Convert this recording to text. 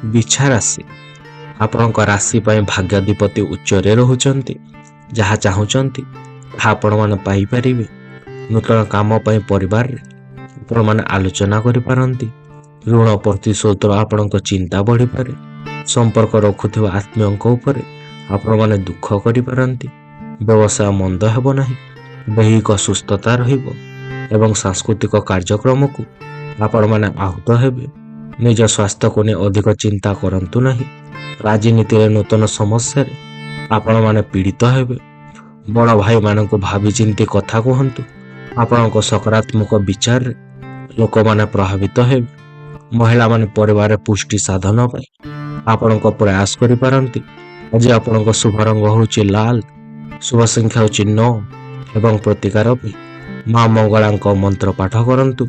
ବିଛା ରାଶି, ଆପଣଙ୍କ ରାଶି ପାଇଁ ଭାଗ୍ୟାଧିପତି ଉଚ୍ଚରେ ରହୁଛନ୍ତି। ଯାହା ଚାହୁଁଛନ୍ତି ତାହା ଆପଣମାନେ ପାଇପାରିବେ। ନୂତନ କାମ ପାଇଁ ପରିବାରରେ ଆପଣମାନେ ଆଲୋଚନା କରିପାରନ୍ତି। ଋଣ ପ୍ରତିଶୋଧର ଆପଣଙ୍କ ଚିନ୍ତା ବଢ଼ିପାରେ। ସମ୍ପର୍କ ରଖୁଥିବା ଆତ୍ମୀୟଙ୍କ ଉପରେ ଆପଣମାନେ ଦୁଃଖ କରିପାରନ୍ତି। ବ୍ୟବସାୟ ମନ୍ଦ ହେବ ନାହିଁ। ଦୈହିକ ସୁସ୍ଥତା ରହିବ ଏବଂ ସାଂସ୍କୃତିକ କାର୍ଯ୍ୟକ୍ରମକୁ ଆପଣମାନେ ଆହୁତ ହେବେ। ନିଜ ସ୍ୱାସ୍ଥ୍ୟକୁ ନେଇ ଅଧିକ ଚିନ୍ତା କରନ୍ତୁ ନାହିଁ। ରାଜନୀତିରେ ନୂତନ ସମସ୍ୟାରେ ଆପଣମାନେ ପୀଡ଼ିତ ହେବେ। ବଡ଼ ଭାଇମାନଙ୍କୁ ଭାବିଚିନ୍ତି କଥା କୁହନ୍ତୁ। ଆପଣଙ୍କ ସକାରାତ୍ମକ ବିଚାରରେ ଲୋକମାନେ ପ୍ରଭାବିତ ହେବେ। ମହିଳାମାନେ ପରିବାରରେ ପୁଷ୍ଟି ସାଧନ ପାଇଁ ଆପଣଙ୍କ ପ୍ରୟାସ କରିପାରନ୍ତି। ଆଜି ଆପଣଙ୍କ ଶୁଭ ରଙ୍ଗ ହେଉଛି ଲାଲ, ଶୁଭ ସଂଖ୍ୟା ହେଉଛି 9 ଏବଂ ପ୍ରତିକାର ପାଇଁ ମା ମଙ୍ଗଳାଙ୍କ ମନ୍ତ୍ର ପାଠ କରନ୍ତୁ।